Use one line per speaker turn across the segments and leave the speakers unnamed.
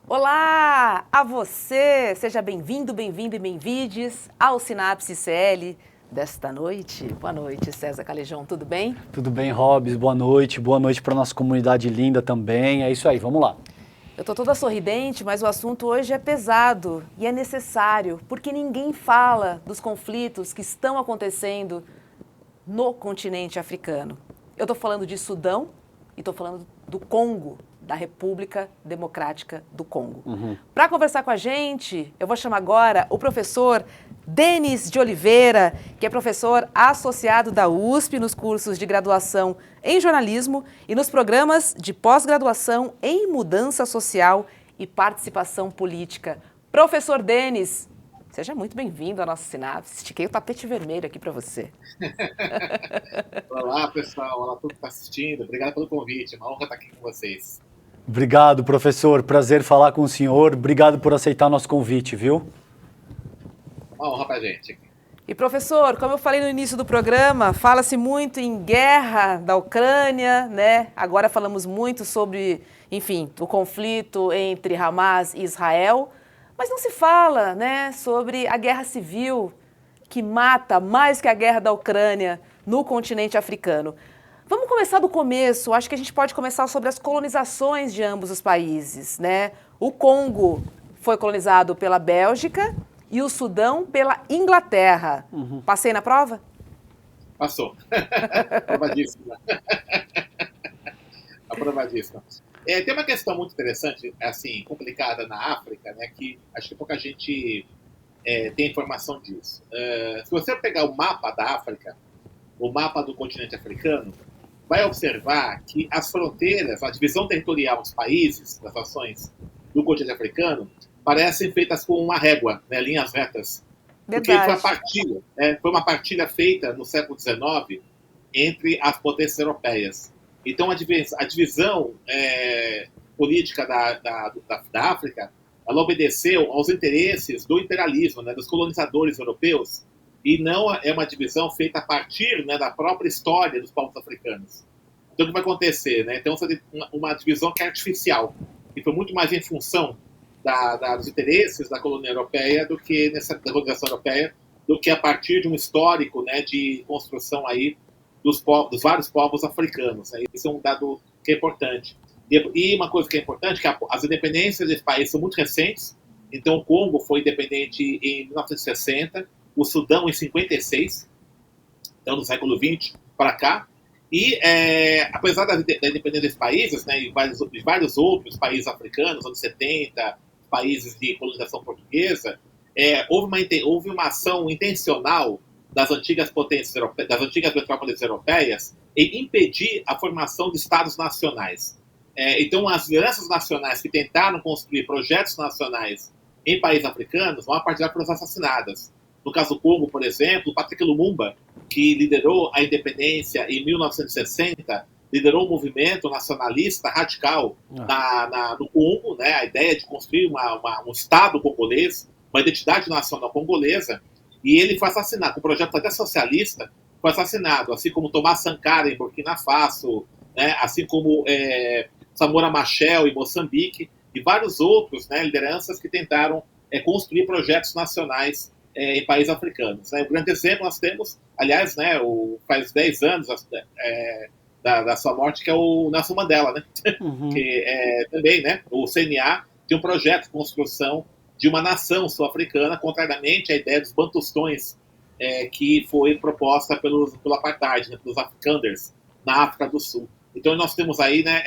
Olá a você! Seja bem-vindo, bem-vindo e bem-vindes ao Sinapse CL desta noite. Boa noite, César Calejão, tudo bem?
Tudo bem, Robs? Boa noite para nossa comunidade linda também. É isso aí, vamos lá.
Eu tô toda sorridente, mas o assunto hoje é pesado e é necessário, porque ninguém fala dos conflitos que estão acontecendo no continente africano. Eu tô falando de Sudão e tô falando do Congo, da República Democrática do Congo. Para conversar com a gente, eu vou chamar agora o professor Denis de Oliveira, que é professor associado da USP nos cursos de graduação em jornalismo e nos programas de pós-graduação em mudança social e participação política. Professor Denis, seja muito bem-vindo à nossa Sinapse. Estiquei o tapete vermelho aqui para você.
Olá, pessoal. Olá, todo que está assistindo. Obrigado pelo convite. É uma honra estar aqui com vocês.
Obrigado, professor. Prazer falar com o senhor. Obrigado por aceitar nosso convite, viu?
Uma honra pra gente.
E, professor, como eu falei no início do programa, fala-se muito em guerra da Ucrânia, né? Agora falamos muito sobre, enfim, o conflito entre Hamas e Israel, mas não se fala, né, sobre a guerra civil que mata mais que a guerra da Ucrânia no continente africano. Vamos começar do começo. Acho que a gente pode começar sobre as colonizações de ambos os países, né? O Congo foi colonizado pela Bélgica e o Sudão pela Inglaterra. Passei na prova?
Passou. Aprovadíssima. Aprovadíssima. Tem uma questão muito interessante, assim, complicada na África, né, que acho que pouca gente tem informação disso. Se você pegar o mapa da África, o mapa do continente africano, vai observar que as fronteiras, a divisão territorial dos países, das nações do continente africano, parecem feitas com uma régua, né, linhas retas. Porque foi uma partilha feita no século XIX entre as potências europeias. Então, a divisão política da África, ela obedeceu aos interesses do imperialismo, né, dos colonizadores europeus, e não é uma divisão feita a partir, né, da própria história dos povos africanos. Então, o que vai acontecer? Né? Então, você tem uma divisão que é artificial, e foi muito mais em função dos interesses da colônia europeia da colonização europeia, do que a partir de um histórico, né, de construção aí dos vários povos africanos. Né? Isso é um dado que é importante. E uma coisa que é importante, que as independências desse país são muito recentes. Então, o Congo foi independente em 1960, o Sudão em 56, então do século XX para cá. E, apesar da independência desses países, né, e vários outros países africanos, anos 70, países de colonização portuguesa, houve uma ação intencional das antigas potências europeias, das antigas metrópoles europeias, em impedir a formação de estados nacionais. Então, as lideranças nacionais que tentaram construir projetos nacionais em países africanos, uma parte delas foram assassinadas. No caso do Congo, por exemplo, o Patrick Lumumba, que liderou a independência em 1960, liderou um movimento nacionalista radical no Congo, né, a ideia de construir um Estado congolês, uma identidade nacional congolesa, e ele foi assassinado, com um projeto até socialista, foi assassinado, assim como Thomas Sankara em Burkina Faso, né, assim como Samora Machel em Moçambique, e vários outros, né, lideranças que tentaram construir projetos nacionais em países africanos. Né. O grande exemplo nós temos, aliás, né, faz 10 anos da sua morte, que é o Nelson Mandela, né? Que também, né, o CNA tem um projeto de construção de uma nação sul-africana, contrariamente à ideia dos bantustões que foi proposta pelo apartheid, né, pelos africanders na África do Sul. Então nós temos aí, né,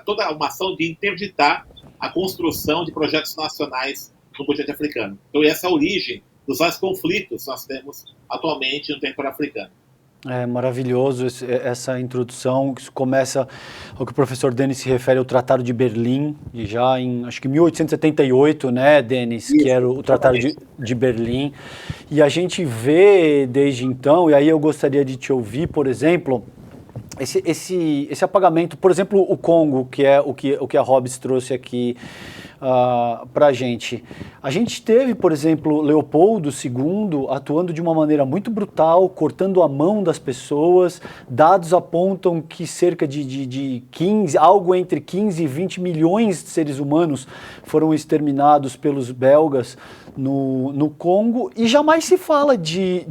toda uma ação de interditar a construção de projetos nacionais no continente africano. Então essa é a origem dos vários conflitos que nós temos atualmente no território africano.
É maravilhoso essa introdução, que começa ao que o professor Denis se refere ao Tratado de Berlim, e já em, acho que 1878, né, Denis, que era o Tratado de Berlim. E a gente vê desde então, e aí eu gostaria de te ouvir, por exemplo, esse apagamento, por exemplo, o Congo, que é o que a Hobbes trouxe aqui para a gente. A gente teve, por exemplo, Leopoldo II atuando de uma maneira muito brutal, cortando a mão das pessoas. Dados apontam que cerca de 15, algo entre 15 e 20 milhões de seres humanos foram exterminados pelos belgas no Congo, e jamais se fala de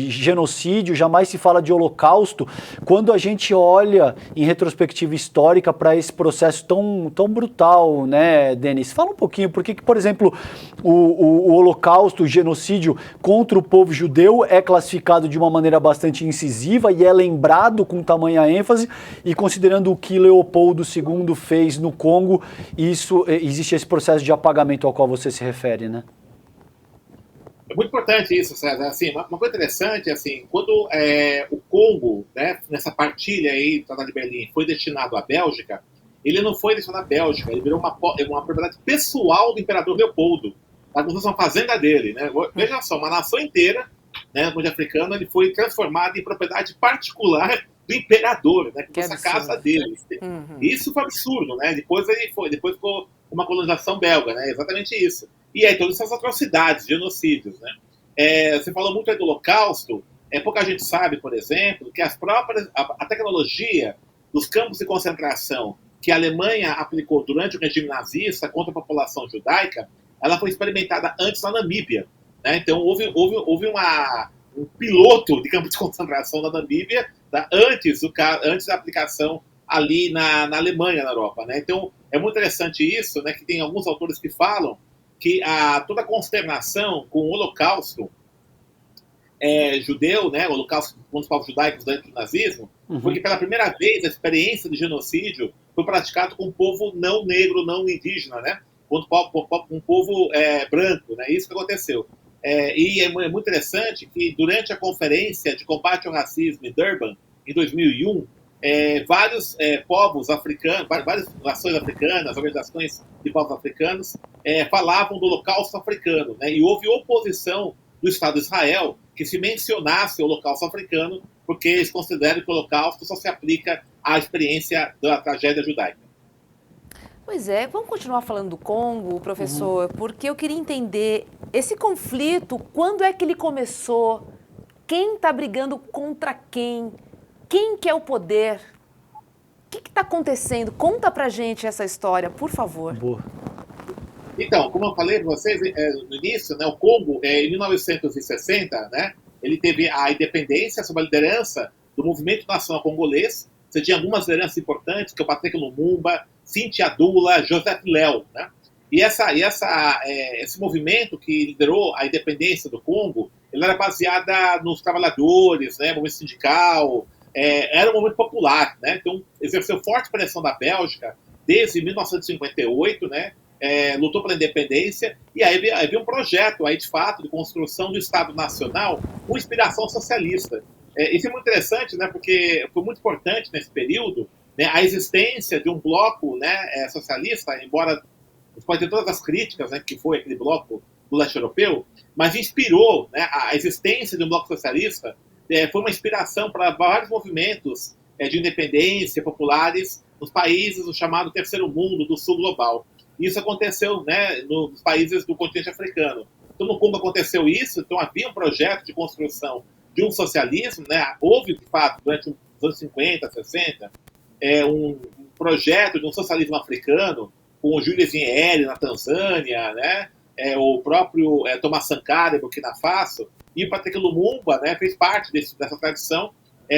genocídio, jamais se fala de holocausto, quando a gente olha em retrospectiva histórica para esse processo tão brutal, né, Denis? Fala um pouquinho, por que, por exemplo, o holocausto, o genocídio contra o povo judeu é classificado de uma maneira bastante incisiva e é lembrado com tamanha ênfase, e considerando o que Leopoldo II fez no Congo, existe esse processo de apagamento ao qual você se refere, né?
É muito importante isso, César. Assim, uma coisa interessante, assim, quando o Congo, né, nessa partilha aí do Tratado de Berlim, foi destinado à Bélgica, ele não foi destinado à Bélgica, ele virou uma propriedade pessoal do imperador Leopoldo, tá? Como se fosse uma fazenda dele, né? Veja só, uma nação inteira, né, no continente africano, ele foi transformado em propriedade particular do imperador, né, que fosse a casa dele. Isso foi absurdo, né? Depois ficou uma colonização belga, né? Exatamente isso. E aí todas essas atrocidades, genocídios, né? Você falou muito aí do Holocausto. Pouca gente sabe, por exemplo, que a tecnologia dos campos de concentração que a Alemanha aplicou durante o regime nazista contra a população judaica, ela foi experimentada antes na Namíbia, né? Então houve um piloto de campo de concentração na Namíbia, tá? antes da aplicação ali na Alemanha, na Europa, né? Então é muito interessante isso, né? Que tem alguns autores que falam que toda a consternação com o Holocausto judeu, né, o Holocausto contra os povos judaicos dentro do nazismo, porque pela primeira vez a experiência de genocídio foi praticado com um povo não negro, não indígena, né, contra um povo branco, né, isso que aconteceu. E é muito interessante que durante a conferência de combate ao racismo em Durban, em 2001, vários povos africanos, várias nações africanas, organizações de povos africanos, falavam do Holocausto africano, né? E houve oposição do Estado de Israel que se mencionasse o Holocausto africano, porque eles consideram que o Holocausto só se aplica à experiência da tragédia judaica.
Pois é, vamos continuar falando do Congo, professor, porque eu queria entender esse conflito, quando é que ele começou, quem está brigando contra quem? Quem quer o poder? O que está acontecendo? Conta pra gente essa história, por favor.
Boa.
Então, como eu falei para vocês no início, né, o Congo, em 1960, né, ele teve a independência sob a liderança do Movimento Nacional Congolês. Você tinha algumas lideranças importantes, que é o Patrick Lumumba, Cynthia Dula, Joseph Léo, né? E esse movimento que liderou a independência do Congo, ele era baseada nos trabalhadores, né, movimento sindical. Era um movimento popular, né? Então exerceu forte pressão da Bélgica desde 1958, né? Lutou pela independência, e aí havia um projeto aí, de fato, de construção do Estado Nacional com inspiração socialista. Isso é muito interessante, né? Porque foi muito importante nesse período, né, a existência de um bloco, né, socialista, embora você pode ter todas as críticas, né, que foi aquele bloco do leste europeu, mas inspirou, né, a existência de um bloco socialista. Foi uma inspiração para vários movimentos de independência populares nos países do chamado Terceiro Mundo, do Sul Global. Isso aconteceu, né, nos países do continente africano. Então, no Congo aconteceu isso, então havia um projeto de construção de um socialismo, né? Houve, de fato, durante os anos 50, 60, um projeto de um socialismo africano, com o Julius Nyerere na Tanzânia, né? O próprio Thomas Sankara em Burkina Faso, e o Patrick Lumumba, né, fez parte dessa tradição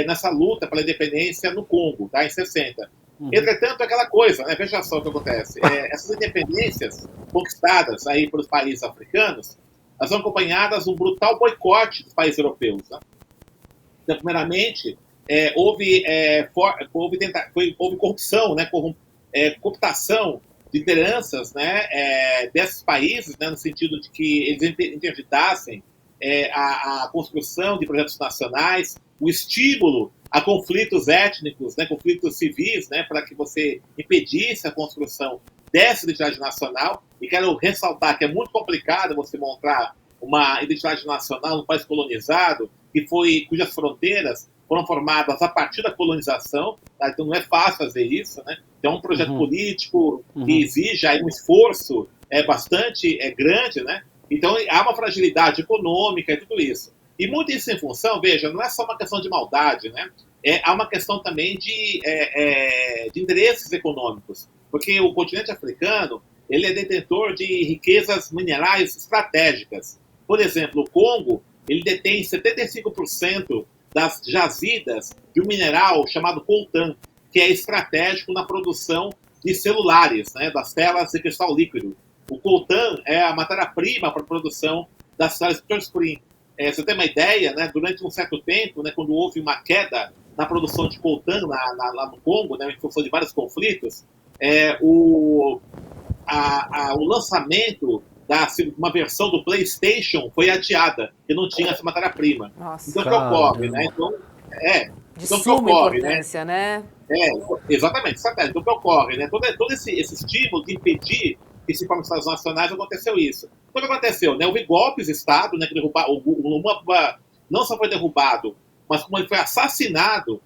nessa luta pela independência no Congo, tá, em 60. Entretanto, aquela coisa, né, veja só o que acontece. Essas independências conquistadas aí pelos países africanos, elas são acompanhadas de um brutal boicote dos países europeus. Né? Então, primeiramente, houve corrupção, né, cooptação de lideranças, né, desses países, né, no sentido de que eles interditassem a construção de projetos nacionais, o estímulo a conflitos étnicos, né, conflitos civis, né, para que você impedisse a construção dessa identidade nacional. E quero ressaltar que é muito complicado você montar uma identidade nacional num país colonizado cujas fronteiras foram formadas a partir da colonização, tá? Então não é fácil fazer isso, né? Então é um projeto político que exige aí um esforço bastante grande, né? Então há uma fragilidade econômica e tudo isso. E muito isso em função, veja, não é só uma questão de maldade, né? Há uma questão também de interesses econômicos, porque o continente africano ele é detentor de riquezas minerais estratégicas. Por exemplo, o Congo ele detém 75% das jazidas de um mineral chamado coltan, que é estratégico na produção de celulares, né, das telas de cristal líquido. O coltan é a matéria-prima para a produção das telas touchscreen. Você tem uma ideia, né, durante um certo tempo, né, quando houve uma queda na produção de coltan lá no Congo, né, em função de vários conflitos, o lançamento uma versão do PlayStation foi adiada, que não tinha essa matéria-prima. Então, o que ocorre, né?
De suma importância, né?
Exatamente, estratégia. Então, o que ocorre, né? Todo esse estímulo de impedir que se forme estados nacionais, aconteceu isso. Então, o que aconteceu, né? Houve golpes de Estado, né? Que o Lumumba não só foi derrubado, mas como ele foi assassinado,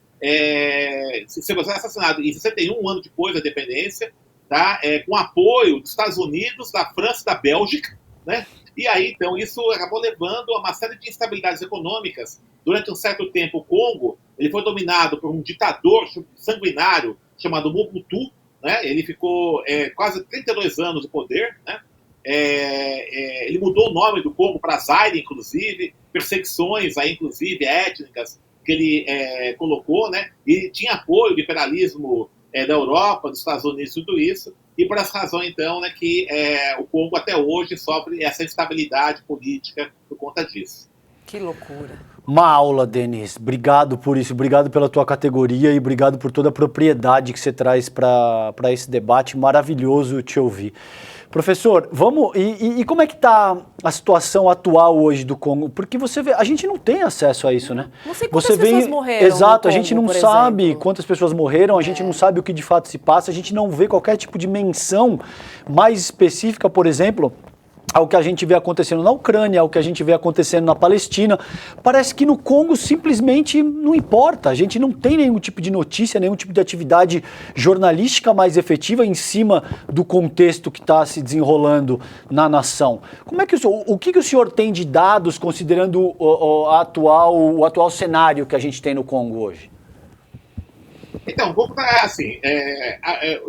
assassinado em 61 anos depois da independência, tá? Com apoio dos Estados Unidos, da França e da Bélgica, né? E aí, então, isso acabou levando a uma série de instabilidades econômicas. Durante um certo tempo, o Congo ele foi dominado por um ditador sanguinário chamado Mobutu, né? Ele ficou quase 32 anos no poder, né? Ele mudou o nome do Congo para Zaire, inclusive, perseguições, aí, inclusive, étnicas que ele colocou, né? E tinha apoio do imperialismo da Europa, dos Estados Unidos, tudo isso, e por essa razão, então, né, que o Congo até hoje sofre essa instabilidade política por conta disso.
Que loucura.
Uma aula, Denis. Obrigado por isso, obrigado pela tua categoria e obrigado por toda a propriedade que você traz para esse debate. Maravilhoso te ouvir. Professor, vamos. E como é que está a situação atual hoje do Congo? Porque você vê, a gente não tem acesso a isso, né?
Não sei quantas pessoas morreram.
Exato,
no Congo,
a gente não sabe quantas pessoas morreram, a gente não sabe o que de fato se passa, a gente não vê qualquer tipo de menção mais específica, por exemplo, ao que a gente vê acontecendo na Ucrânia, ao que a gente vê acontecendo na Palestina. Parece que no Congo simplesmente não importa. A gente não tem nenhum tipo de notícia, nenhum tipo de atividade jornalística mais efetiva em cima do contexto que está se desenrolando na nação. Como é que o que o senhor tem de dados considerando o atual cenário que a gente tem no Congo hoje?
Então, o Congo está assim,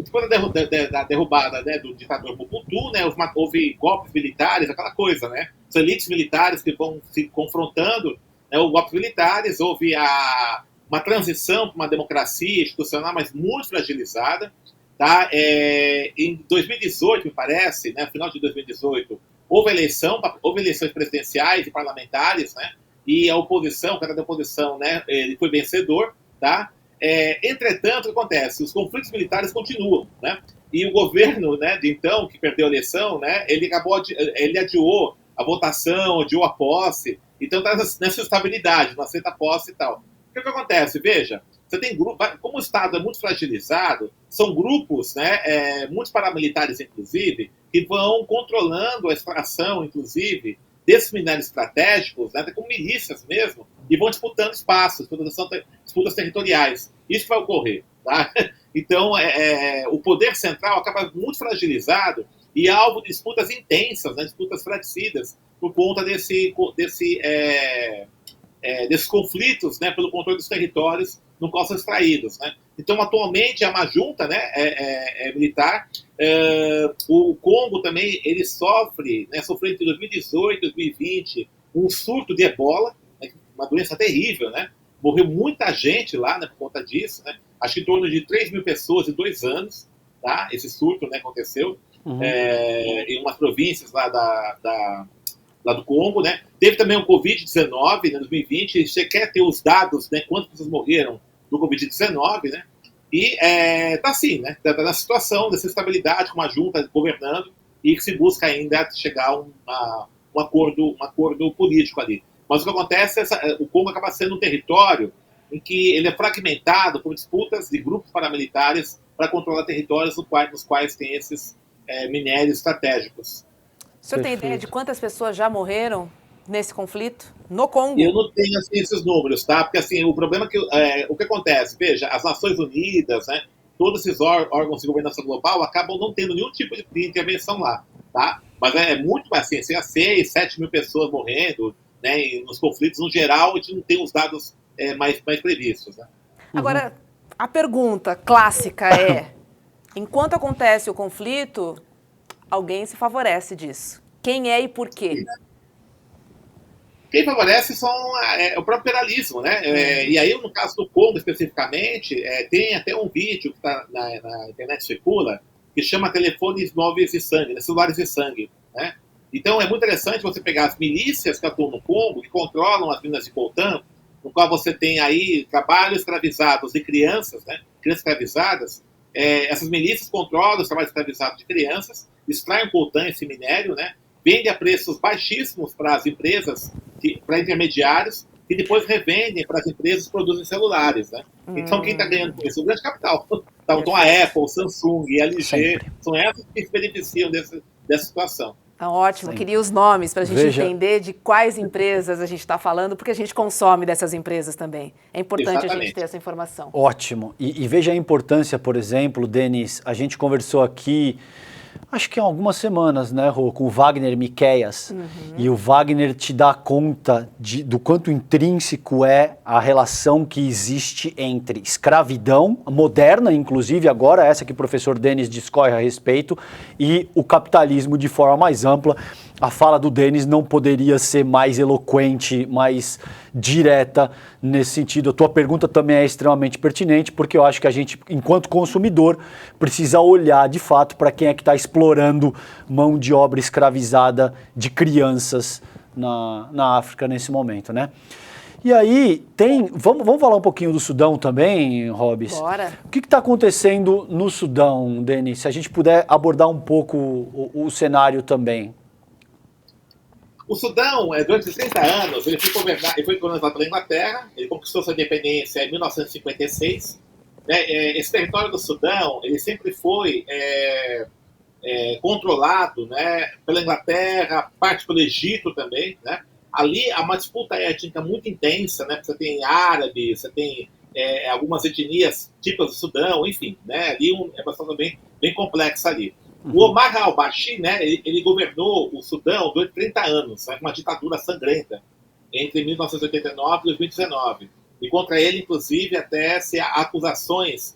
depois da derrubada, né, do ditador Mobutu, né, houve golpes militares, aquela coisa, né, as elites militares que vão se confrontando, né, os golpes militares, houve uma transição para uma democracia institucional, mas muito fragilizada, tá? Em 2018, me parece, né, final de 2018, houve eleições presidenciais e parlamentares, né, e a oposição, o cara da oposição, né, ele foi vencedor, tá? Entretanto, o que acontece? Os conflitos militares continuam, né? E o governo, né, de então, que perdeu a eleição, né, ele adiou a votação, adiou a posse, então está nessa estabilidade, não aceita a posse e tal. O que acontece? Veja, você tem grupos, como o Estado é muito fragilizado, são grupos, né, muitos paramilitares, inclusive, que vão controlando a extração, inclusive, desses minérios estratégicos, né, como milícias mesmo, e vão disputando espaços, disputas territoriais. Isso vai ocorrer. Tá? Então, o poder central acaba muito fragilizado e alvo de disputas intensas, né, disputas fratricidas, por conta desses conflitos, né, pelo controle dos territórios no qual são extraídos. Né? Então, atualmente, há uma junta, né, militar. O Congo também ele sofreu entre 2018 e 2020 um surto de ebola, né, uma doença terrível, né? Morreu muita gente lá, né, por conta disso, né? Acho que em torno de 3 mil pessoas em 2 anos, tá? Esse surto, né, aconteceu em umas províncias lá lá do Congo, né? Teve também o Covid-19, né, 2020. Você quer ter os dados, né, quantas pessoas morreram do Covid-19, né? E tá assim, né? Tá na situação dessa estabilidade, com uma junta governando e que se busca ainda chegar a um acordo político ali. Mas o que acontece o Congo acaba sendo um território em que ele é fragmentado por disputas de grupos paramilitares para controlar territórios nos quais tem esses minérios estratégicos.
O senhor tem ideia de quantas pessoas já morreram nesse conflito, no Congo?
Eu não tenho assim, esses números, tá? Porque assim, o problema é que o que acontece, veja, as Nações Unidas, né, todos esses órgãos de governança global acabam não tendo nenhum tipo de intervenção lá, tá? Mas é muito mais assim, 6, 7 mil pessoas morrendo, né, nos conflitos, no geral, a gente não tem os dados mais previstos, né?
Agora, a pergunta clássica é, enquanto acontece o conflito, alguém se favorece disso. Quem é e por quê?
Quem favorece é o próprio imperialismo, né? E aí, no caso do Congo, especificamente, tem até um vídeo que está na internet circula, que chama telefones móveis de sangue, né? Celulares de sangue, né? Então, é muito interessante você pegar as milícias que atuam no Congo, que controlam as minas de coltan, no qual você tem aí trabalhos escravizados de crianças, né? Crianças escravizadas. Essas milícias controlam os trabalhos escravizados de crianças, extraem coltan, esse minério, né? Vende a preços baixíssimos para as empresas, para intermediários, que depois revendem para as empresas que produzem celulares, né? Então, quem está ganhando com isso? O grande capital. Então, a Apple, Samsung e LG
Sempre.
são essas que se beneficiam dessa situação.
Tá ótimo,
Sempre.
queria os nomes para a gente
Veja.
entender de quais empresas a gente está falando, porque a gente consome dessas empresas também. É importante a gente
Exatamente.
ter essa informação.
Ótimo. E veja a importância, por exemplo, Denis, a gente conversou aqui, acho que há algumas semanas, né, Rô, com o Wagner Miqueias, e o Wagner te dá conta do quanto intrínseco é a relação que existe entre escravidão, moderna inclusive agora, essa que o professor Denis discorre a respeito, e o capitalismo de forma mais ampla. A fala do Denis não poderia ser mais eloquente, mais direta nesse sentido. A tua pergunta também é extremamente pertinente, porque eu acho que a gente, enquanto consumidor, precisa olhar de fato para quem é que está explorando mão de obra escravizada de crianças na África nesse momento, né? E aí vamos falar um pouquinho do Sudão também, Robes?
Bora.
O que está acontecendo no Sudão, Denis? Se a gente puder abordar um pouco o cenário também.
O Sudão, durante 30 anos, ele foi colonizado pela Inglaterra, ele conquistou sua independência em 1956. Né? Esse território do Sudão, ele sempre foi controlado, né, pela Inglaterra, parte pelo Egito também, né? Ali há uma disputa étnica muito intensa, né? Você tem árabes, você tem algumas etnias típicas do Sudão, enfim, né? Ali é bastante bem complexa ali. O Omar al-Bashir, né, ele governou o Sudão durante 30 anos, né, uma ditadura sangrenta, entre 1989 e 2019. E contra ele, inclusive, até se há acusações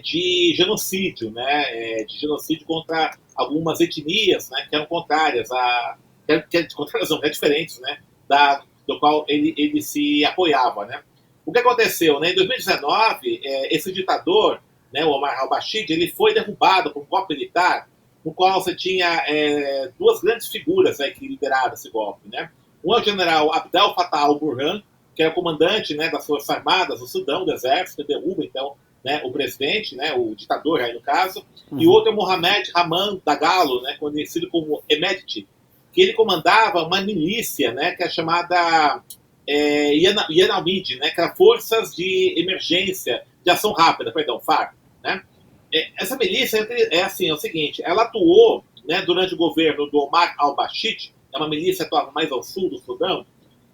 de genocídio, né, de genocídio contra algumas etnias, né, que eram contrárias diferentes, né, do qual ele se apoiava, né. O que aconteceu, né, em 2019, esse ditador, né, o Omar al-Bashir, ele foi derrubado por um golpe militar, no qual você tinha duas grandes figuras que lideraram esse golpe, né. Um é o general Abdel Fattah al-Burhan, que era o comandante, né, das Forças Armadas do Sudão, do Exército, que derruba, então, né, o presidente, né, o ditador, aí no caso, e o outro é Mohamed Hamdan Dagalo, né, conhecido como Emedti, que ele comandava uma milícia, né, que é chamada Yanamid, né, que era Forças de Emergência, de Ação Rápida, perdão, FARC, né. Essa milícia é o seguinte, ela atuou, né, durante o governo do Omar al-Bashir, é uma milícia que atuava mais ao sul do Sudão,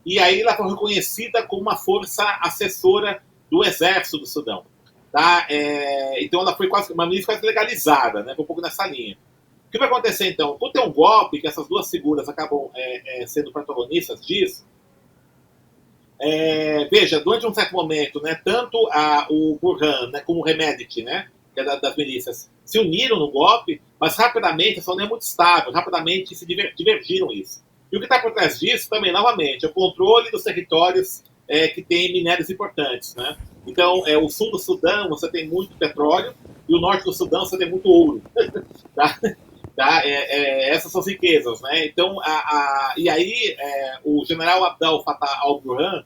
e aí ela foi reconhecida como uma força assessora do exército do Sudão. Tá? Então ela foi uma milícia quase legalizada, né? Foi um pouco nessa linha. O que vai acontecer então? Quando tem um golpe, que essas duas figuras acabam sendo protagonistas disso, veja, durante um certo momento, né, tanto o Burhan, né, como o Hemedti, né, que é das milícias, se uniram no golpe, mas rapidamente, essa não é muito estável, rapidamente se divergiram isso. E o que está por trás disso também, novamente, é o controle dos territórios que tem minérios importantes, né? Então, o sul do Sudão você tem muito petróleo e o norte do Sudão você tem muito ouro. Tá? Essas são as riquezas, né? Então, e aí o general Abdel Fattah al-Burhan,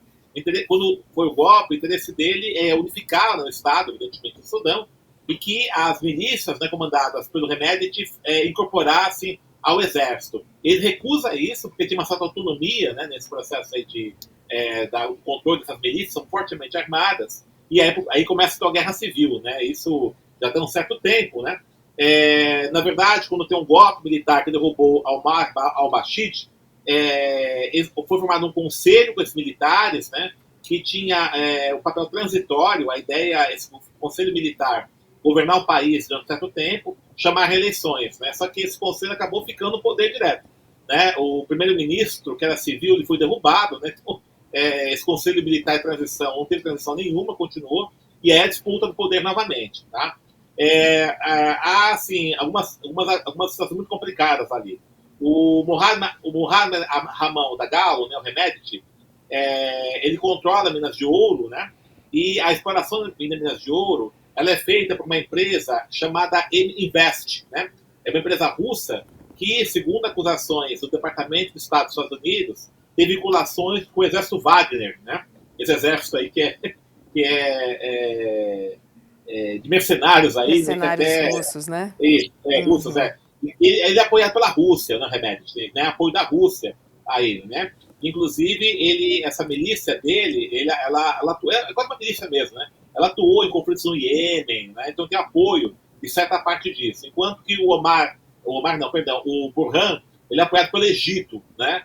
quando foi o golpe, o interesse dele é unificar no estado, evidentemente, do Sudão, e que as milícias, né, comandadas pelo Hemedti incorporassem ao exército. Ele recusa isso, porque tinha uma certa autonomia, né, nesse processo aí do controle dessas milícias, são fortemente armadas, e aí começa a ter uma guerra civil, né, isso já tem um certo tempo, né. Na verdade, quando tem um golpe militar que derrubou Omar al-Bashir, foi formado um conselho com esses militares, né, que tinha o papel transitório, a ideia, esse conselho militar, governar o país durante um certo tempo, chamar reeleições, né? Só que esse conselho acabou ficando no poder direto, né? O primeiro-ministro, que era civil, ele foi derrubado, né? Então, esse conselho militar de transição não teve transição nenhuma, continuou, e é a disputa do poder novamente, tá? Há, assim, algumas situações muito complicadas ali. O Mohamed Ramon da Galo, né, o Remedit, ele controla Minas de Ouro, né? E a exploração de Minas de Ouro, ela é feita por uma empresa chamada M-Invest, né? É uma empresa russa que, segundo acusações do Departamento de Estado dos Estados Unidos, tem vinculações com o exército Wagner, né? Esse exército aí que é de mercenários aí,
Mercenários
né?
russos, né?
Russos, Ele é apoiado pela Rússia, né, Remedit, né? Apoio da Rússia a ele, né? Inclusive, essa milícia dele, ela atua, é quase uma milícia mesmo, né? Ela atuou em conflitos no Iêmen, né? Então tem apoio de certa parte disso. Enquanto que o Burhan, ele é apoiado pelo Egito, né?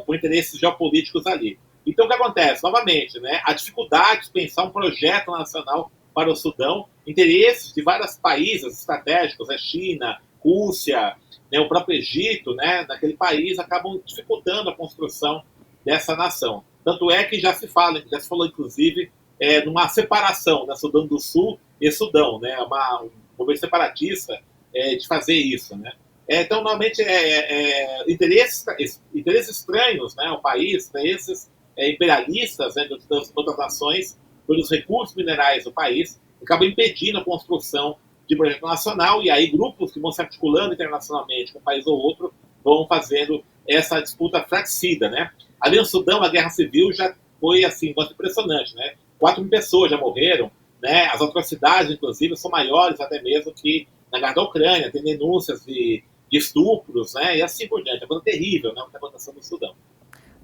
Por interesses geopolíticos ali. Então o que acontece? Novamente, né? A dificuldade de pensar um projeto nacional para o Sudão, interesses de vários países estratégicos, a China, Rússia, né, o próprio Egito, né, naquele país, acabam dificultando a construção dessa nação. Tanto é que já se falou, inclusive, numa separação da Sudão do Sul e Sudão, né, um governo separatista de fazer isso, né. Então, normalmente, interesses estranhos, né, ao país, interesses imperialistas, né, das outras nações, pelos recursos minerais do país, acabam impedindo a construção de projeto nacional, e aí grupos que vão se articulando internacionalmente com um país ou outro vão fazendo essa disputa fratricida, né? Ali no Sudão, a guerra civil já foi, assim, muito impressionante, né? 4 mil pessoas já morreram, né? As atrocidades, inclusive, são maiores até mesmo que na guerra da Ucrânia, tem denúncias de estupros, né? E assim por diante. É uma coisa terrível, né? O que está acontecendo no Sudão.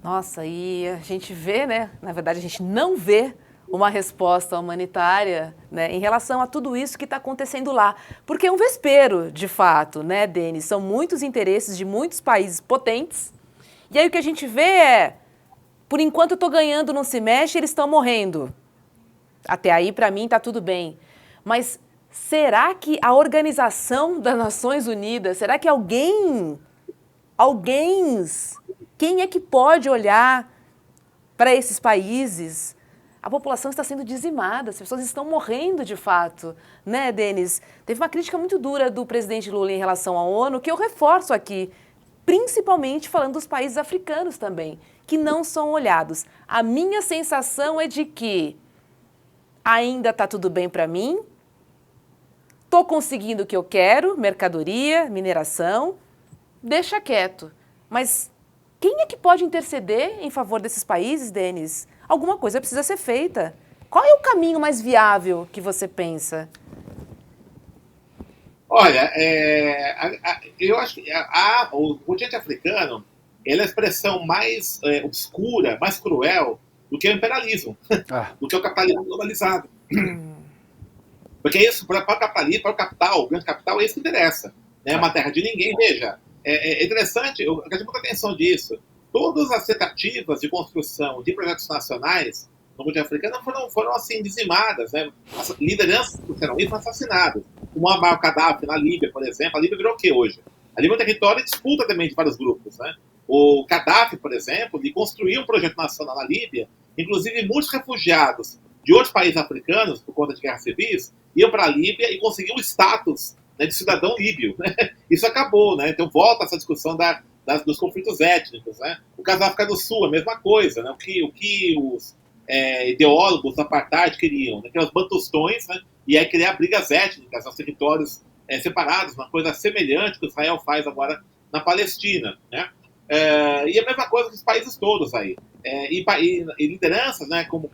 Nossa, e a gente vê, né? Na verdade, a gente não vê uma resposta humanitária, né, em relação a tudo isso que está acontecendo lá. Porque é um vespeiro, de fato, né, Denis? São muitos interesses de muitos países potentes. E aí o que a gente vê por enquanto eu estou ganhando, não se mexe, eles estão morrendo. Até aí, para mim, está tudo bem. Mas será que a Organização das Nações Unidas, será que quem é que pode olhar para esses países? A população está sendo dizimada, as pessoas estão morrendo de fato, né, Denis? Teve uma crítica muito dura do presidente Lula em relação à ONU, que eu reforço aqui, principalmente falando dos países africanos também, que não são olhados. A minha sensação é de que ainda está tudo bem para mim, estou conseguindo o que eu quero, mercadoria, mineração, deixa quieto. Mas quem é que pode interceder em favor desses países, Denis? Alguma coisa precisa ser feita. Qual é o caminho mais viável que você pensa?
Olha, eu acho que o continente africano ele é a expressão mais obscura, mais cruel do que o imperialismo, do que o capitalismo globalizado. Porque isso, para o capitalismo, para o capital, o grande capital, é isso que interessa. É uma terra de ninguém. Veja, é interessante, eu quero muita atenção disso. Todas as tentativas de construção de projetos nacionais no continente africano foram assim, dizimadas, né? As lideranças do terrorismo foram assassinadas. O Muammar Gaddafi na Líbia, por exemplo. A Líbia virou o que hoje? A Líbia é um território de disputa também de vários grupos, né? O Gaddafi, por exemplo, ele construiu um projeto nacional na Líbia, inclusive muitos refugiados de outros países africanos, por conta de guerras civis, iam para a Líbia e conseguiam o status, né, de cidadão líbio, né? Isso acabou, né? Então volta essa discussão dos conflitos étnicos, né? O caso da África do Sul, a mesma coisa, né? O que os ideólogos do apartheid queriam, né? Aquelas bantustões, né? E aí criar brigas étnicas nos territórios separados, uma coisa semelhante que Israel faz agora na Palestina, né? E a mesma coisa dos países todos aí. E lideranças, né? Como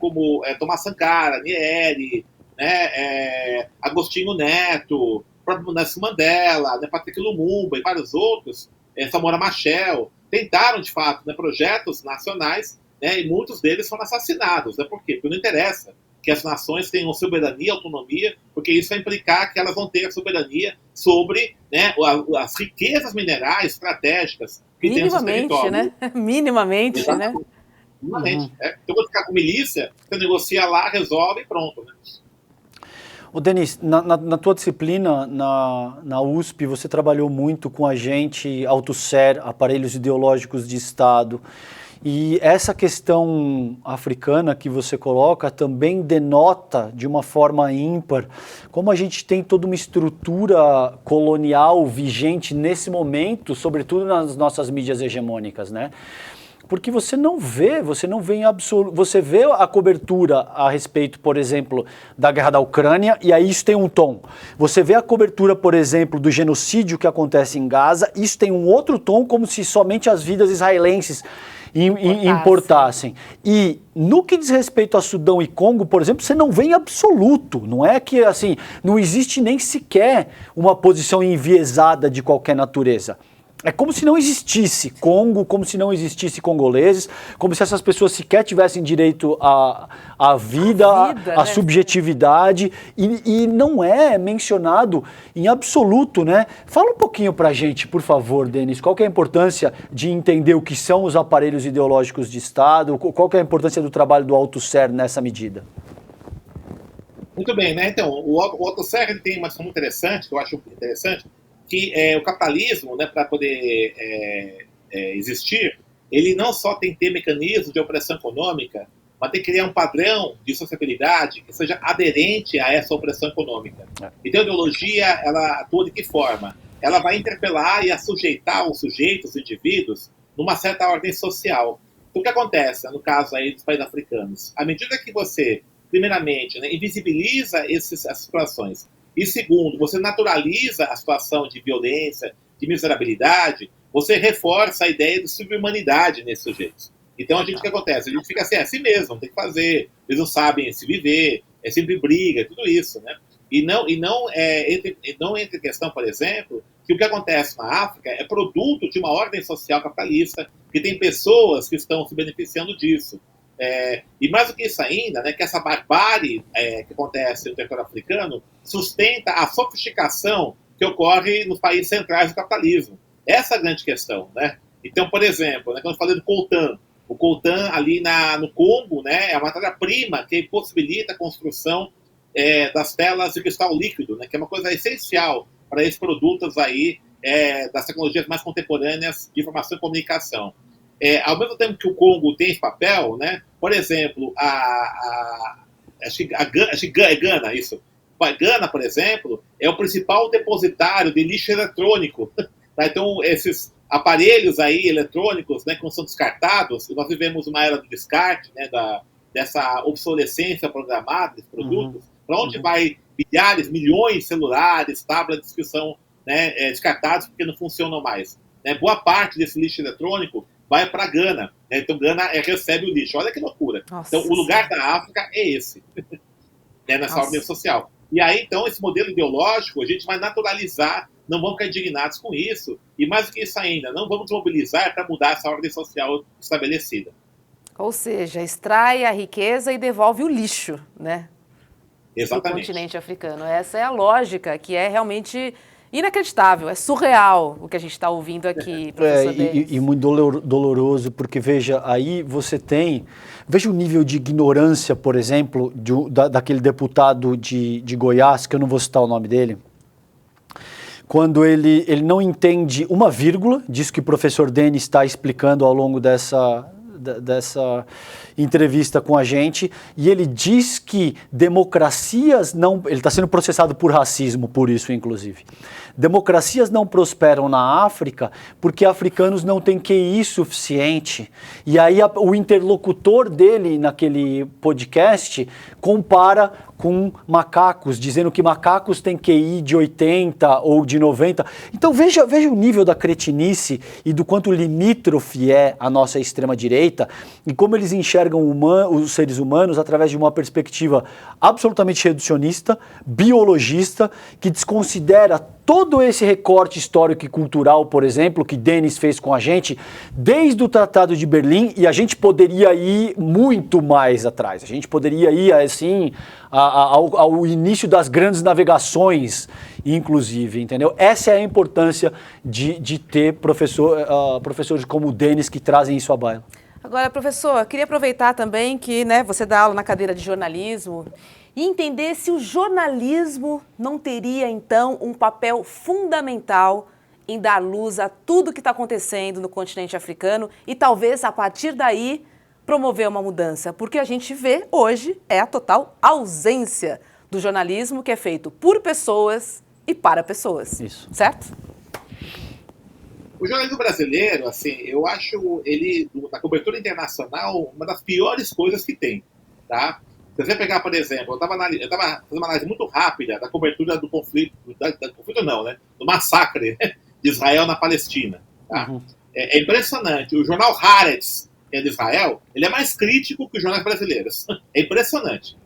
Thomas Sankara, Nyerere, né? Agostinho Neto, próprio Nelson Mandela, né? Patrick Lumumba e vários outros, Samora Machel, tentaram, de fato, né, projetos nacionais, né, e muitos deles foram assassinados. Né? Por quê? Porque não interessa que as nações tenham soberania, autonomia, porque isso vai implicar que elas vão ter a soberania sobre, né, as riquezas minerais estratégicas que tem nesse território.
Né? Minimamente,
exatamente,
né?
Minimamente. Então, quando ficar com milícia, você negocia lá, resolve e pronto, né?
Ô, Denis, na tua disciplina, na USP, você trabalhou muito com agente AutoSer, aparelhos ideológicos de Estado. E essa questão africana que você coloca também denota, de uma forma ímpar, como a gente tem toda uma estrutura colonial vigente nesse momento, sobretudo nas nossas mídias hegemônicas, né? Porque você não vê em absoluto, você vê a cobertura a respeito, por exemplo, da guerra da Ucrânia, e aí isso tem um tom. Você vê a cobertura, por exemplo, do genocídio que acontece em Gaza, isso tem um outro tom, como se somente as vidas israelenses importassem. E no que diz respeito a Sudão e Congo, por exemplo, você não vê em absoluto. Não é que, assim, não existe nem sequer uma posição enviesada de qualquer natureza. É como se não existisse Congo, como se não existisse congoleses, como se essas pessoas sequer tivessem direito à vida, à subjetividade, e não é mencionado em absoluto, né? Fala um pouquinho pra gente, por favor, Denis, qual que é a importância de entender o que são os aparelhos ideológicos de Estado, qual que é a importância do trabalho do AutoSer nessa medida?
Muito bem, né? Então, o AutoSer tem uma questão muito interessante, que eu acho interessante, que o capitalismo, né, para poder existir, ele não só tem que ter mecanismos de opressão econômica, mas tem que criar um padrão de sociabilidade que seja aderente a essa opressão econômica. Então, a ideologia, ela atua de que forma? Ela vai interpelar e assujeitar os sujeitos, os indivíduos, numa certa ordem social. Então, o que acontece, no caso aí dos países africanos? À medida que você, primeiramente, né, invisibiliza essas situações, e segundo, você naturaliza a situação de violência, de miserabilidade, você reforça a ideia de subhumanidade nesses sujeitos. Então, o que acontece? A gente fica assim mesmo, não tem que fazer, eles não sabem se viver, é sempre briga, tudo isso, né? E não entra em questão, por exemplo, que o que acontece na África é produto de uma ordem social capitalista, que tem pessoas que estão se beneficiando disso. E mais do que isso ainda, né, que essa barbárie que acontece no território africano sustenta a sofisticação que ocorre nos países centrais do capitalismo. Essa é a grande questão, né? Então, por exemplo, né, quando eu falei do coltan, o coltan ali no Congo, né, é a matéria-prima que possibilita a construção das telas de cristal líquido, né, que é uma coisa essencial para esses produtos aí das tecnologias mais contemporâneas de informação e comunicação. Ao mesmo tempo que o Congo tem esse papel, né, por exemplo, acho que Gana, isso. Gana, por exemplo, é o principal depositário de lixo eletrônico. Tá? Então, esses aparelhos aí eletrônicos, né, que não são descartados, nós vivemos uma era do descarte, né, dessa obsolescência programada desses produtos, para onde vai milhares, milhões de celulares, tablets que são, né, descartados porque não funcionam mais. Né? Boa parte desse lixo eletrônico vai para Gana. Né? Então, Gana recebe o lixo. Olha que loucura. Nossa. Então, o lugar da África é esse, né, nessa ordem social. E aí, então, esse modelo ideológico, a gente vai naturalizar, não vamos ficar indignados com isso, e mais do que isso ainda, não vamos mobilizar para mudar essa ordem social estabelecida.
Ou seja, extrai a riqueza e devolve o lixo, né?
Exatamente.
Do continente africano. Essa é a lógica que é realmente inacreditável, é surreal o que a gente está ouvindo aqui, professor Denis.
E muito doloroso, porque veja, aí você tem, veja o nível de ignorância, por exemplo, daquele deputado de Goiás, que eu não vou citar o nome dele, quando ele não entende uma vírgula disso que o professor Denis está explicando ao longo dessa entrevista com a gente, e ele diz que democracias não... Ele está sendo processado por racismo, por isso, inclusive. Democracias não prosperam na África porque africanos não têm QI suficiente. E aí o interlocutor dele naquele podcast compara com macacos, dizendo que macacos têm QI de 80 ou de 90. Então veja o nível da cretinice e do quanto limítrofe é a nossa extrema-direita e como eles enxergam os seres humanos através de uma perspectiva absolutamente reducionista, biologista, que desconsidera todo esse recorte histórico e cultural, por exemplo, que Denis fez com a gente, desde o Tratado de Berlim, e a gente poderia ir muito mais atrás. A gente poderia ir, assim, ao início das grandes navegações, inclusive, entendeu? Essa é a importância de ter professores como o Denis que trazem isso à baila.
Agora, professor, eu queria aproveitar também que, né, você dá aula na cadeira de jornalismo e entender se o jornalismo não teria, então, um papel fundamental em dar luz a tudo que está acontecendo no continente africano e talvez, a partir daí, promover uma mudança. Porque a gente vê hoje é a total ausência do jornalismo que é feito por pessoas e para pessoas. Isso. Certo?
O jornalismo brasileiro, assim, eu acho ele, na cobertura internacional, uma das piores coisas que tem, tá? Se você pegar, por exemplo, eu estava fazendo uma análise muito rápida da cobertura do conflito, do massacre de Israel na Palestina, tá? Uhum. É impressionante. O jornal Haaretz, que é de Israel, ele é mais crítico que os jornais brasileiros. É impressionante.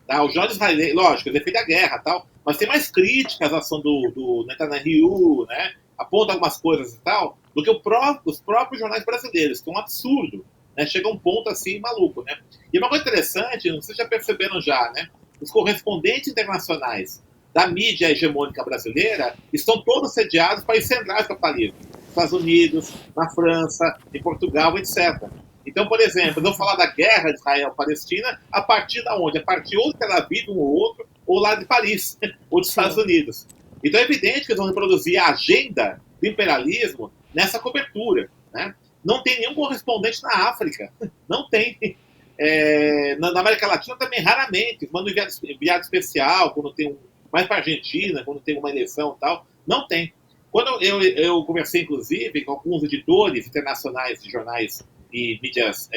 Tá? Os jornais israelenses, lógico, ele defende a guerra e tal, mas tem mais críticas à ação do Netanyahu, né? Aponta algumas coisas e tal, do que os próprios jornais brasileiros, que é um absurdo, né? Chega a um ponto assim maluco, né? E uma coisa interessante, vocês já perceberam já, né? Os correspondentes internacionais da mídia hegemônica brasileira estão todos sediados em países centrais do capitalismo, Estados Unidos, na França, em Portugal, etc. Então, por exemplo, vamos falar da guerra de Israel-Palestina a partir de onde? A partir ou de Tel Aviv, um ou outro, ou lá de Paris, ou dos Estados Unidos. Então é evidente que eles vão reproduzir a agenda do imperialismo nessa cobertura, né? Não tem nenhum correspondente na África. Não tem. Na América Latina também, raramente. Manda um enviado especial, quando tem mais para a Argentina, quando tem uma eleição e tal. Não tem. Quando eu conversei, inclusive, com alguns editores internacionais de jornais e mídias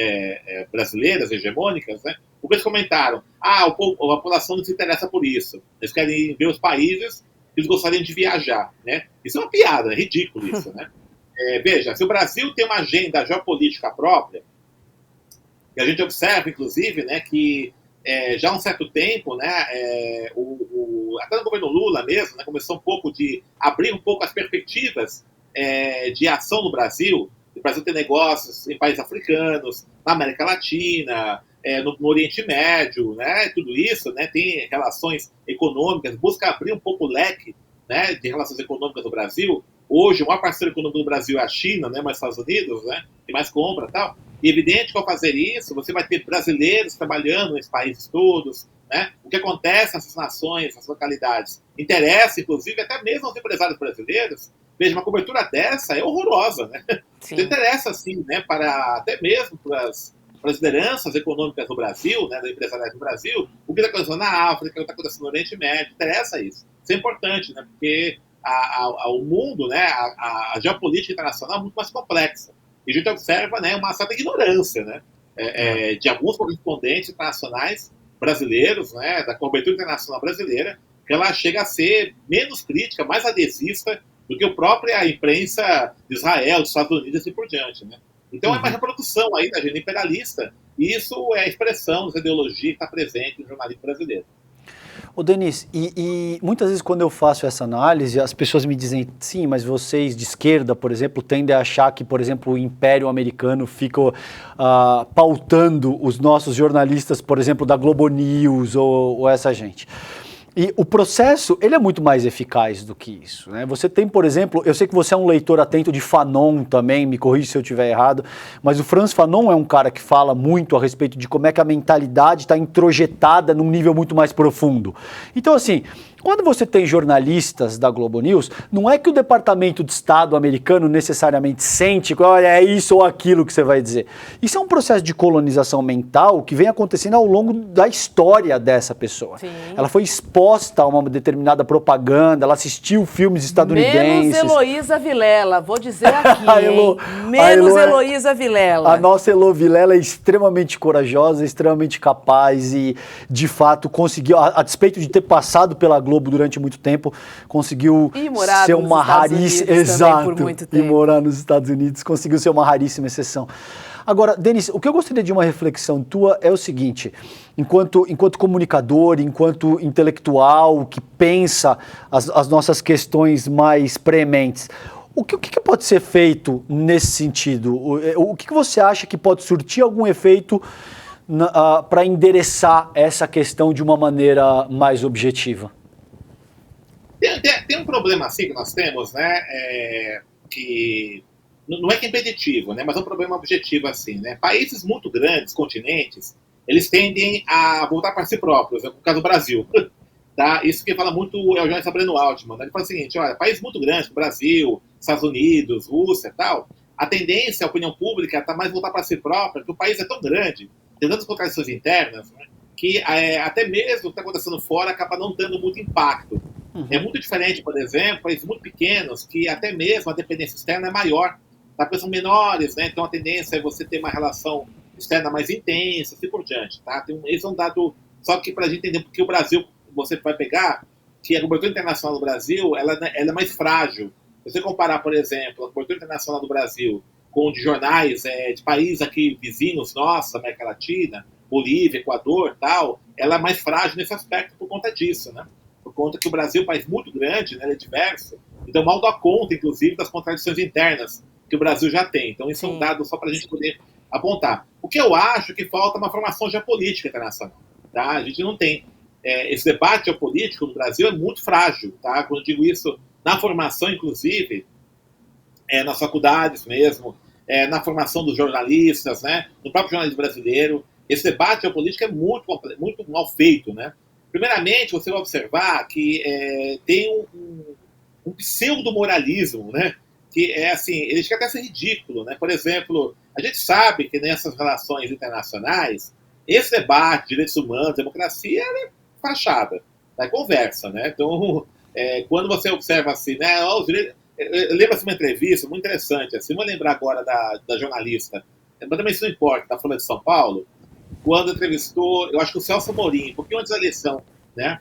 brasileiras, hegemônicas, né? O que eles comentaram? A população não se interessa por isso. Eles querem ver os países que eles gostariam de viajar, né? Isso é uma piada, é ridículo isso, né? Veja, se o Brasil tem uma agenda geopolítica própria, e a gente observa, inclusive, né, que já há um certo tempo, né, até no governo Lula mesmo, né, começou um pouco de abrir um pouco as perspectivas de ação no Brasil. O Brasil tem negócios em países africanos, na América Latina, no Oriente Médio, né, tudo isso, né, tem relações econômicas, busca abrir um pouco o leque, né, de relações econômicas do Brasil. Hoje, o maior parceiro econômico do Brasil é a China, né, mas os Estados Unidos, né, tem mais compra e tal. E é evidente que ao fazer isso, você vai ter brasileiros trabalhando nesses países todos, né? O que acontece nessas nações, nessas localidades, interessa, inclusive, até mesmo aos empresários brasileiros. Veja, uma cobertura dessa é horrorosa, né? Então, interessa, sim, né, até mesmo para as lideranças econômicas do Brasil, né, da empresariado do Brasil, o que está acontecendo na África, o que está acontecendo no Oriente Médio, interessa isso. Isso é importante, né, porque o mundo, né, a geopolítica internacional é muito mais complexa. E a gente observa, né, uma certa ignorância, né, de alguns correspondentes internacionais brasileiros, né, da cobertura internacional brasileira, que ela chega a ser menos crítica, mais adesista do que a própria imprensa de Israel, dos Estados Unidos e por diante, né. Então é uma reprodução aí da agenda imperialista, e isso é a expressão dessa ideologia que está presente no jornalismo brasileiro.
Ô Denis, e muitas vezes quando eu faço essa análise, as pessoas me dizem, sim, mas vocês de esquerda, por exemplo, tendem a achar que, por exemplo, o Império Americano fica pautando os nossos jornalistas, por exemplo, da Globo News ou essa gente. E o processo, ele é muito mais eficaz do que isso, né? Você tem, por exemplo, eu sei que você é um leitor atento de Fanon também, me corrija se eu estiver errado, mas o Frantz Fanon é um cara que fala muito a respeito de como é que a mentalidade está introjetada num nível muito mais profundo. Então, assim, quando você tem jornalistas da Globo News, não é que o Departamento de Estado americano necessariamente sente que, olha, é isso ou aquilo que você vai dizer. Isso é um processo de colonização mental que vem acontecendo ao longo da história dessa pessoa. Sim. Ela foi exposta a uma determinada propaganda, ela assistiu filmes estadunidenses.
Menos Heloísa Vilela, vou dizer aqui, menos Heloísa Vilela.
A nossa Elo Vilela é extremamente corajosa, extremamente capaz e, de fato, conseguiu, a despeito de ter passado pela Globo durante muito tempo, conseguiu ser uma raríssima... Exato, e morar nos Estados Unidos, conseguiu ser uma raríssima exceção. Agora, Denis, o que eu gostaria de uma reflexão tua é o seguinte, enquanto comunicador, enquanto intelectual que pensa as nossas questões mais prementes, o que pode ser feito nesse sentido? O que você acha que pode surtir algum efeito para endereçar essa questão de uma maneira mais objetiva?
Tem um problema assim que nós temos, né? Que não é que é impeditivo, né? Mas é um problema objetivo assim, né? Países muito grandes, continentes, eles tendem a voltar para si próprios. No caso do Brasil, tá? Isso que fala muito é o jornalista Breno Altman. Né? Ele fala o seguinte: olha, países muito grandes, Brasil, Estados Unidos, Rússia, tal. A tendência, a opinião pública, está mais voltar para si própria, porque o país é tão grande, tem tantas contradições internas, né? Que até mesmo o que está acontecendo fora acaba não tendo muito impacto. É muito diferente, por exemplo, países muito pequenos, que até mesmo a dependência externa é maior. Tá? Porque são menores, né? Então a tendência é você ter uma relação externa mais intensa, assim por diante. Tá? Esse é um dado, só que para a gente entender porque o Brasil, você vai pegar, que a cobertura internacional do Brasil ela é mais frágil. Se você comparar, por exemplo, a cobertura internacional do Brasil com de jornais de países aqui vizinhos nossos, América Latina, Bolívia, Equador, tal, ela é mais frágil nesse aspecto por conta disso, né? Por conta que o Brasil é um país muito grande, né, ele é diverso, então mal dá conta, inclusive, das contradições internas que o Brasil já tem. Então isso é um dado só para a gente poder apontar. O que eu acho que falta é uma formação geopolítica internacional. Tá? A gente não tem. Esse debate geopolítico no Brasil é muito frágil. Tá? Quando eu digo isso, na formação, inclusive, nas faculdades mesmo, na formação dos jornalistas, né, no próprio jornalismo brasileiro, esse debate geopolítico é muito mal feito, né? Primeiramente, você vai observar que tem um pseudo-moralismo, né? Que é assim, ele chega até a ser ridículo, né? Por exemplo, a gente sabe que nessas relações internacionais, esse debate de direitos humanos, democracia, é fachada, é conversa, né? Então, quando você observa assim, né? Eu lembro assim, uma entrevista muito interessante, assim, vou lembrar agora da jornalista, mas também isso não importa, da Folha de São Paulo, quando entrevistou, eu acho que o Celso Amorim, um pouquinho antes da eleição, né,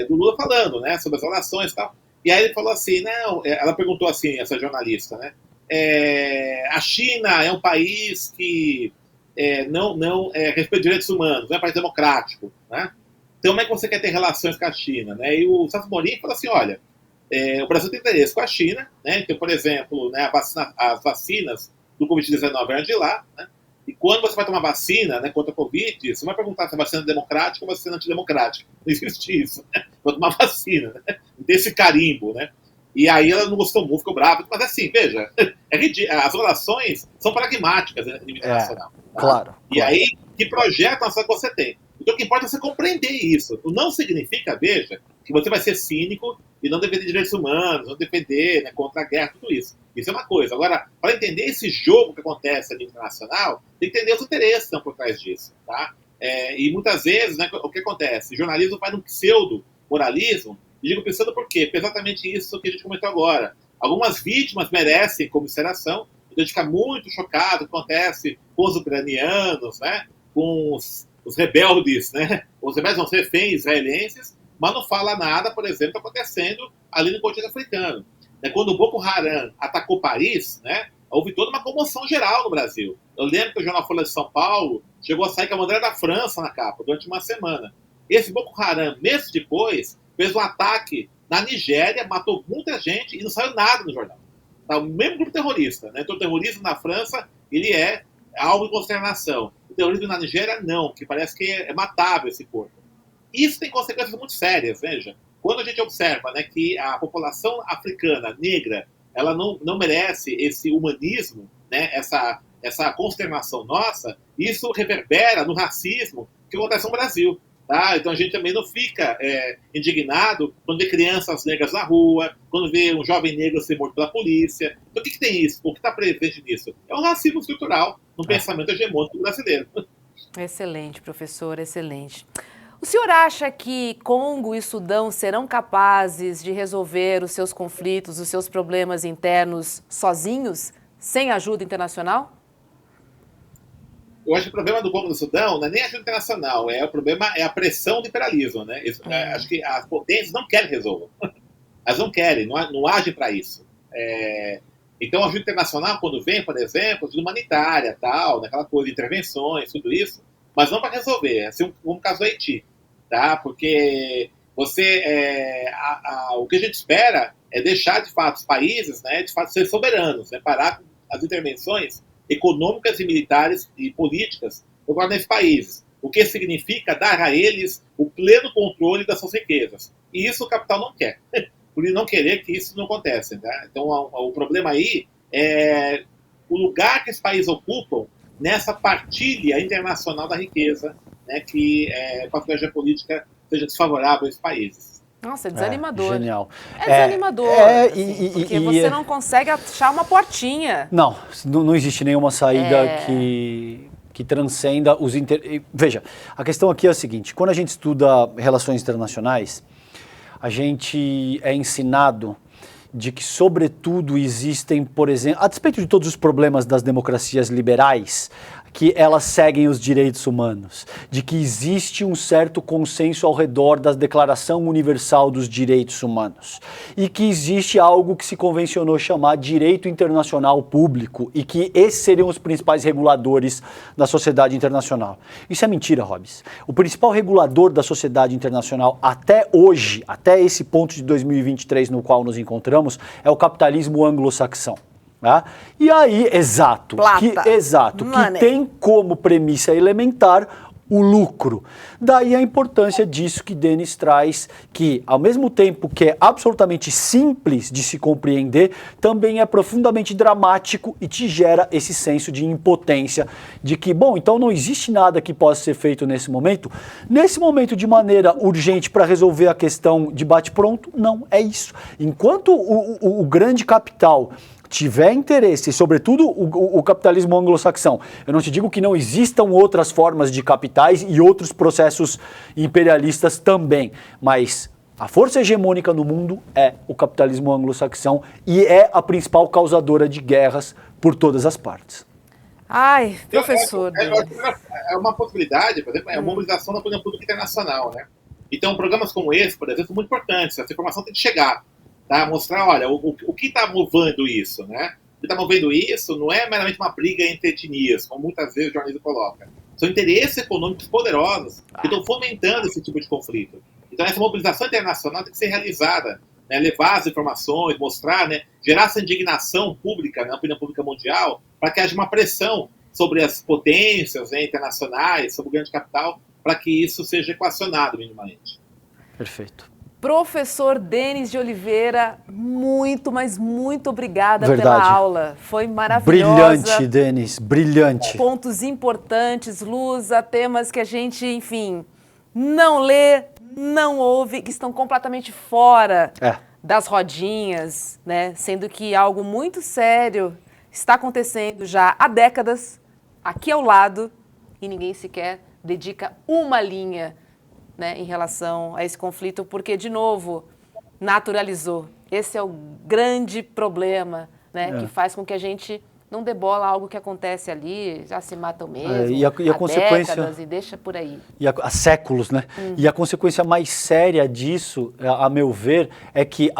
do Lula falando, né, sobre as relações e tal. E aí ele falou assim, não, ela perguntou assim, essa jornalista, né, a China é um país que não respeita direitos humanos, não é um país democrático, né? Então como é que você quer ter relações com a China? Né? E o Celso Amorim falou assim, olha, o Brasil tem interesse com a China, né? Então, por exemplo, né, as vacinas do Covid-19 eram de lá, né? E quando você vai tomar vacina, né, contra a Covid, você vai perguntar se a vacina é democrática ou vacina antidemocrática. Não existe isso, né? Vou tomar vacina, né? Não tem esse carimbo, né? E aí ela não gostou muito, ficou brava. Mas assim, veja, as relações são pragmáticas né, nível internacional. Tá?
Claro.
E aí, que projeto você tem? Então o que importa é você compreender isso. Não significa, veja, que você vai ser cínico e não defender direitos humanos, não defender né, contra a guerra, tudo isso. Isso é uma coisa. Agora, para entender esse jogo que acontece a nível internacional, tem que entender os interesses que estão por trás disso. Tá? E muitas vezes, né, o que acontece? O jornalismo faz um pseudo-moralismo. E digo pseudo por quê? Porque é exatamente isso que a gente comentou agora. Algumas vítimas merecem comiseração, então a gente fica muito chocado com o que acontece com os ucranianos, né, com os rebeldes, né, os rebeldes vão ser reféns israelenses, mas não fala nada, por exemplo, acontecendo ali no continente africano. Quando o Boko Haram atacou Paris, né, houve toda uma comoção geral no Brasil. Eu lembro que o jornal Folha de São Paulo chegou a sair com a bandeira da França na capa durante uma semana. Esse Boko Haram, meses depois, fez um ataque na Nigéria, matou muita gente e não saiu nada no jornal. Tá? O mesmo grupo terrorista. Né? Então, o terrorismo na França ele é alvo de consternação. O terrorismo na Nigéria, não, porque parece que é matável esse corpo. Isso tem consequências muito sérias, veja. Quando a gente observa né, que a população africana, negra, ela não merece esse humanismo, né, essa consternação nossa, isso reverbera no racismo que acontece no Brasil. Tá? Então a gente também não fica indignado quando vê crianças negras na rua, quando vê um jovem negro ser morto pela polícia. Então o que tem isso? O que está presente nisso? É um racismo estrutural no pensamento hegemônico brasileiro.
Excelente, professor, excelente. O senhor acha que Congo e Sudão serão capazes de resolver os seus conflitos, os seus problemas internos sozinhos, sem ajuda internacional?
Eu acho que o problema do Congo e do Sudão não é nem a ajuda internacional, o problema é a pressão do imperialismo. Né? Acho que as potências não querem resolver. Elas não querem, não agem para isso. Então, a ajuda internacional, quando vem, por exemplo, ajuda humanitária, tal, naquela coisa de intervenções, tudo isso, mas não para resolver, assim como o caso do Haiti, tá? Porque o que a gente espera é deixar, de fato, os países, né, de fato, ser soberanos, né, parar com as intervenções econômicas e militares e políticas nesses países, o que significa dar a eles o pleno controle das suas riquezas. E isso o capital não quer, por não querer que isso não aconteça. Né? Então, o problema aí é o lugar que os países ocupam nessa partilha internacional da riqueza, né, que com a estratégia política seja desfavorável a esses países.
Nossa, é desanimador.
Genial.
É desanimador, porque você não consegue achar uma portinha.
Não existe nenhuma saída que transcenda os... Veja, a questão aqui é a seguinte, quando a gente estuda relações internacionais, a gente é ensinado de que, sobretudo, existem, por exemplo, a despeito de todos os problemas das democracias liberais, que elas seguem os direitos humanos, de que existe um certo consenso ao redor da Declaração Universal dos Direitos Humanos e que existe algo que se convencionou chamar direito internacional público e que esses seriam os principais reguladores da sociedade internacional. Isso é mentira, Hobbes. O principal regulador da sociedade internacional até hoje, até esse ponto de 2023 no qual nos encontramos, é o capitalismo anglo-saxão. Tá? E aí, que tem como premissa elementar o lucro. Daí a importância disso que Denis traz, que ao mesmo tempo que é absolutamente simples de se compreender, também é profundamente dramático e te gera esse senso de impotência, de que, bom, então não existe nada que possa ser feito nesse momento de maneira urgente para resolver a questão de bate-pronto. Não, é isso. Enquanto o grande capital tiver interesse, e sobretudo o capitalismo anglo-saxão, eu não te digo que não existam outras formas de capitais e outros processos imperialistas também, mas a força hegemônica no mundo é o capitalismo anglo-saxão e é a principal causadora de guerras por todas as partes.
Ai, professor.
É uma possibilidade, por exemplo, é a mobilização da opinião pública internacional, né? Então, programas como esse, por exemplo, são muito importantes. Essa informação tem que chegar. Tá? Mostrar, olha, o que está movendo isso, né? O que está movendo isso não é meramente uma briga entre etnias, como muitas vezes o jornalismo coloca. São interesses econômicos poderosos que estão fomentando esse tipo de conflito. Então, essa mobilização internacional tem que ser realizada, né? Levar as informações, mostrar, né? Gerar essa indignação pública, na opinião pública mundial, para que haja uma pressão sobre as potências, né, internacionais, sobre o grande capital, para que isso seja equacionado minimamente.
Perfeito.
Professor Denis de Oliveira, muito, mas muito obrigada pela aula. Foi maravilhosa.
Brilhante, Denis, brilhante.
Pontos importantes, Lusa, temas que a gente, enfim, não lê, não ouve, que estão completamente fora das rodinhas, né? Sendo que algo muito sério está acontecendo já há décadas, aqui ao lado, e ninguém sequer dedica uma linha, né, em relação a esse conflito, porque, de novo, naturalizou. Esse é o grande problema, né, que faz com que a gente não dê bola a algo que acontece ali, já se matam mesmo,
e a consequência,
décadas, e deixa por aí.
E há séculos, né? E a consequência mais séria disso, a meu ver, é que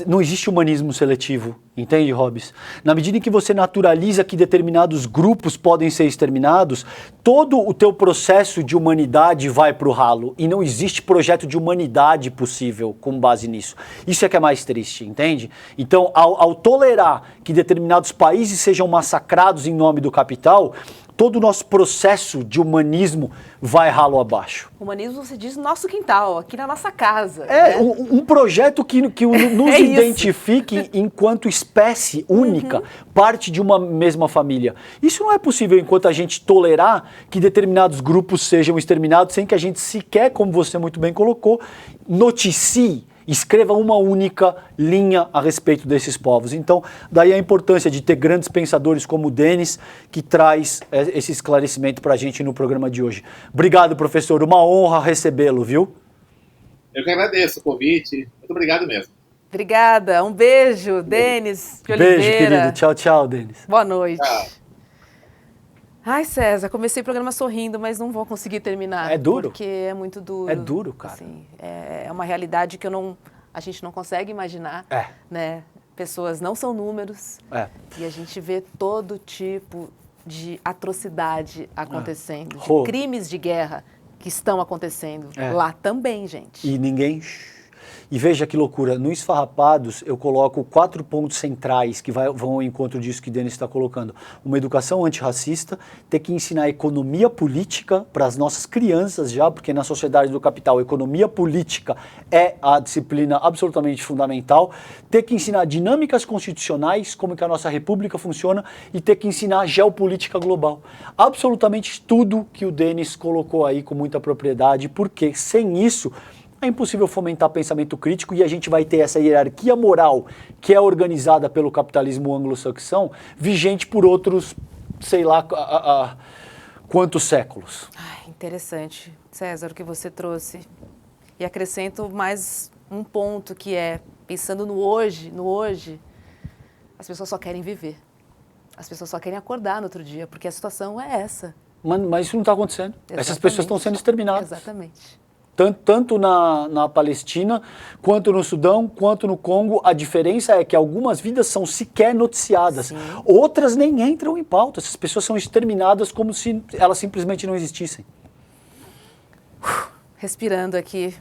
não existe humanismo seletivo, entende, Hobbes? Na medida em que você naturaliza que determinados grupos podem ser exterminados, todo o teu processo de humanidade vai para o ralo e não existe projeto de humanidade possível com base nisso. Isso é que é mais triste, entende? Então, ao tolerar que determinados países sejam massacrados em nome do capital, todo o nosso processo de humanismo vai ralo abaixo.
Humanismo, você diz, no nosso quintal, aqui na nossa casa.
É, né? um projeto que nos identifique enquanto espécie única, parte de uma mesma família. Isso não é possível enquanto a gente tolerar que determinados grupos sejam exterminados sem que a gente sequer, como você muito bem colocou, noticie, escreva uma única linha a respeito desses povos. Então, daí a importância de ter grandes pensadores como o Denis, que traz esse esclarecimento para a gente no programa de hoje. Obrigado, professor. Uma honra recebê-lo, viu?
Eu que agradeço o convite. Muito obrigado mesmo.
Obrigada. Um beijo, Denis de Oliveira.
Beijo, querido. Tchau, tchau, Denis.
Boa noite.
Tchau.
Ai, César, comecei o programa sorrindo, mas não vou conseguir terminar.
É duro?
Porque é muito duro.
É duro, cara.
Assim, é uma realidade que a gente não consegue imaginar, né? pessoas não são números. E a gente vê todo tipo de atrocidade acontecendo, de crimes de guerra que estão acontecendo lá também, gente.
E ninguém... E veja que loucura, no Esfarrapados eu coloco 4 pontos centrais que vão ao encontro disso que o Denis está colocando. Uma educação antirracista, ter que ensinar economia política para as nossas crianças já, porque na sociedade do capital, economia política é a disciplina absolutamente fundamental, ter que ensinar dinâmicas constitucionais, como que a nossa república funciona, e ter que ensinar geopolítica global. Absolutamente tudo que o Denis colocou aí com muita propriedade, porque sem isso... é impossível fomentar pensamento crítico e a gente vai ter essa hierarquia moral que é organizada pelo capitalismo anglo-saxão vigente por outros, sei lá, quantos séculos.
Interessante, César, o que você trouxe. E acrescento mais um ponto que é, pensando no hoje, as pessoas só querem viver. As pessoas só querem acordar no outro dia, porque a situação é essa.
Mas isso não está acontecendo.
Exatamente.
Essas pessoas estão sendo exterminadas.
Exatamente.
Tanto na Palestina, quanto no Sudão, quanto no Congo. A diferença é que algumas vidas são sequer noticiadas.
Sim.
Outras nem entram em pauta. Essas pessoas são exterminadas como se elas simplesmente não existissem.
Respirando aqui.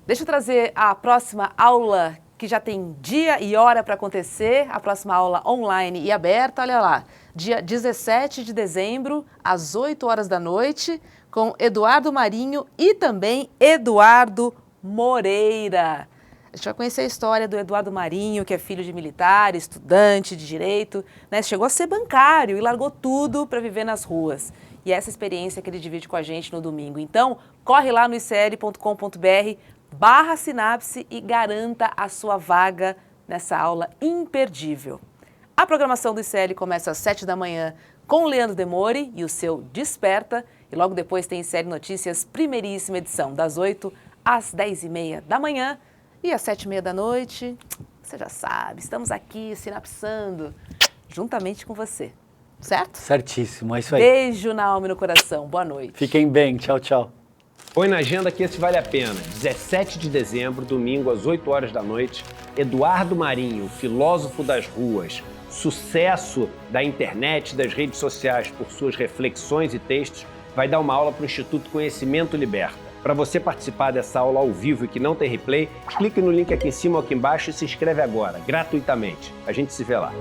Deixa eu trazer a próxima aula, que já tem dia e hora para acontecer. A próxima aula online e aberta, olha lá. Dia 17 de dezembro, às 8 horas da noite, com Eduardo Marinho e também Eduardo Moreira. A gente vai conhecer a história do Eduardo Marinho, que é filho de militar, estudante de direito, né? Chegou a ser bancário e largou tudo para viver nas ruas. E essa experiência que ele divide com a gente no domingo. Então, corre lá no icl.com.br/sinapse e garanta a sua vaga nessa aula imperdível. A programação do ICL começa às 7 da manhã com o Leandro Demore e o seu Desperta. E logo depois tem ICL Notícias, primeiríssima edição, das 8 às 10h30 da manhã. E às 7h30 da noite, você já sabe, estamos aqui sinapsando juntamente com você. Certo?
Certíssimo, é isso aí.
Beijo na alma e no coração. Boa noite.
Fiquem bem. Tchau, tchau.
Põe na agenda que esse vale a pena. 17 de dezembro, domingo, às 8 horas da noite, Eduardo Marinho, filósofo das ruas, sucesso da internet, das redes sociais por suas reflexões e textos, vai dar uma aula para o Instituto Conhecimento Liberta. Para você participar dessa aula ao vivo e que não tem replay, clique no link aqui em cima ou aqui embaixo e se inscreve agora, gratuitamente. A gente se vê lá.